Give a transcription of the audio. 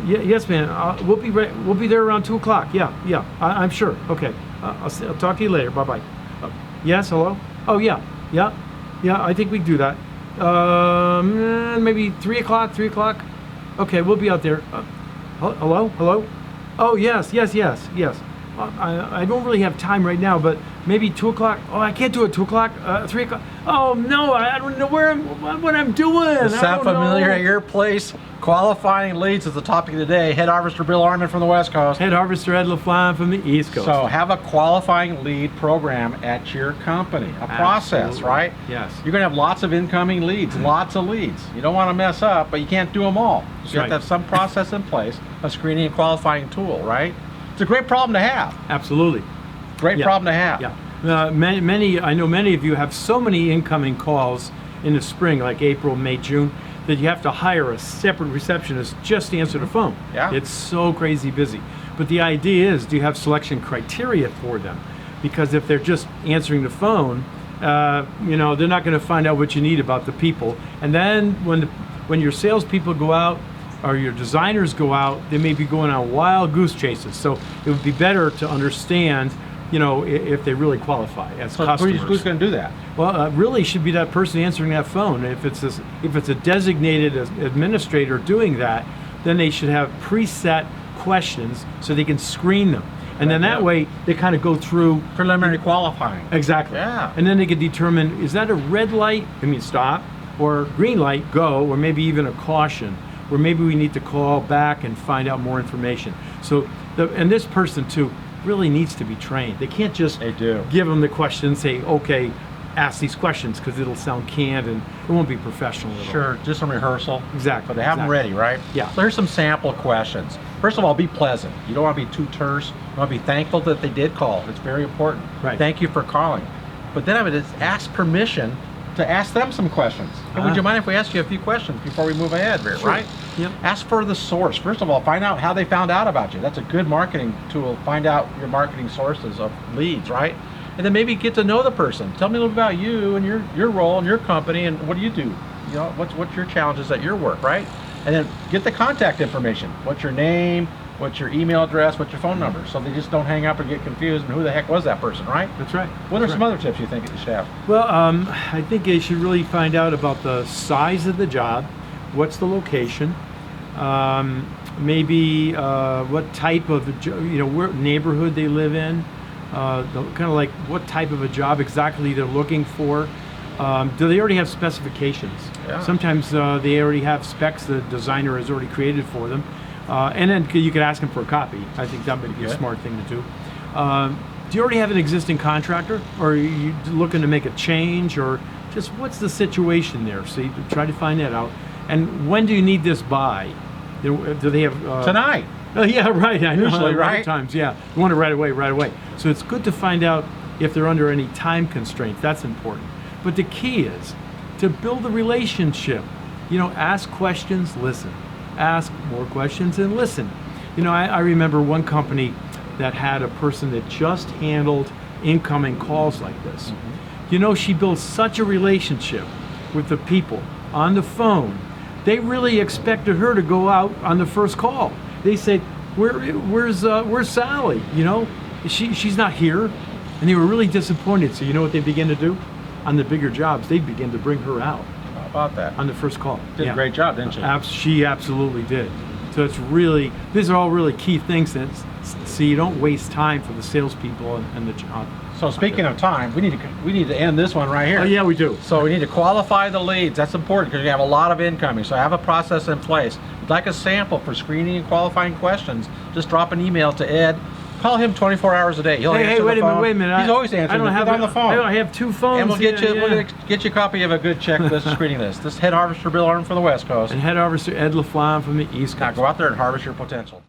Yes, man. We'll be there around 2 o'clock. Yeah, yeah. I'm sure. Okay. I'll talk to you later. Bye bye. Yes. Hello. Oh yeah. Yeah. Yeah. I think we can do that. Maybe 3 o'clock. 3 o'clock. Okay. We'll be out there. Hello. Hello. Oh yes. Yes. Yes. Yes. I don't really have time right now, but maybe 2 o'clock. Oh, I can't do it. 2 o'clock. 3 o'clock. Oh no, I don't know what I'm doing. Is that familiar at your place? Qualifying leads is the topic of the day. Head Harvester Bill Arman from the West Coast. Head Harvester Ed LaFlamme from the East Coast. So have a qualifying lead program at your company. A process, right? Yes. You're going to have lots of incoming leads, lots of leads. You don't want to mess up, but you can't do them all. So you have to have some process in place, a screening and qualifying tool, right? It's a great problem to have. Absolutely. Great problem to have. Yeah. I know many of you have so many incoming calls in the spring, like April, May, June, that you have to hire a separate receptionist just to answer the phone. Yeah. It's so crazy busy. But the idea is, do you have selection criteria for them? Because if they're just answering the phone, you know, they're not going to find out what you need about the people. And then when your salespeople go out or your designers go out, they may be going on wild goose chases. So it would be better to understand, you know, if they really qualify as customers. Who's going to do that? Well, really should be that person answering that phone. If it's a designated administrator doing that, then they should have preset questions so they can screen them. And then that way they kind of go through preliminary qualifying. Exactly. Yeah. And then they can determine, is that a red light, I mean stop, or green light, go, or maybe even a caution, or maybe we need to call back and find out more information. So, and this person too really needs to be trained. They can't just give them the question and say, okay, ask these questions, because it'll sound canned and it won't be professional at all. Sure, just some rehearsal. Exactly. But they have them ready, right? Yeah. So here's some sample questions. First of all, be pleasant. You don't want to be too terse. You want to be thankful that they did call. It's very important. Right. Thank you for calling. But then I would ask permission to ask them some questions. Hey, would you mind if we ask you a few questions before we move ahead, right? Yep. Ask for the source. First of all, find out how they found out about you. That's a good marketing tool. Find out your marketing sources of leads, right? And then maybe get to know the person. Tell me a little about you and your role and your company and what do you do? You know, what's your challenges at your work, right? And then get the contact information. What's your name? What's your email address? What's your phone number? So they just don't hang up and get confused and who the heck was that person, right? That's right. What are some other tips you think that you should have? Well, I think they should really find out about the size of the job, what's the location, maybe what type of, what neighborhood they live in, kind of like what type of a job exactly they're looking for. Do they already have specifications? Yeah. Sometimes they already have specs the designer has already created for them. And then you could ask them for a copy. I think that would be a smart thing to do. Do you already have an existing contractor, or are you looking to make a change, or just what's the situation there? So you try to find that out. And when do you need this by? Do they have tonight? Oh yeah, right. I know. Usually, right? Times, yeah. You want it right away, right away. So it's good to find out if they're under any time constraints. That's important. But the key is to build a relationship. You know, ask questions, listen. Ask more questions and listen. You know, I remember one company that had a person that just handled incoming calls like this. You know, she built such a relationship with the people on the phone. They really expected her to go out on the first call. They said, where's Sally? You know, she's not here. And they were really disappointed. So you know what they began to do? On the bigger jobs, they began to bring her out. How about that? On the first call. Did a great job, didn't she? She absolutely did. So it's really, these are all really key things that, so you don't waste time for the salespeople and the job. So speaking of time, we need to end this one right here. Oh yeah, we do. So we need to qualify the leads. That's important because you have a lot of incoming. So have a process in place. If you'd like a sample for screening and qualifying questions, just drop an email to Ed. Call him 24 hours a day. He'll answer the phone. Wait a minute. He's always answering. I don't have on the phone. I have two phones. And we'll get you a copy of a good checklist screening list. This is Head Harvester Bill Arman from the West Coast. And Head Harvester Ed LaFlamme from the East Coast. Now go out there and harvest your potential.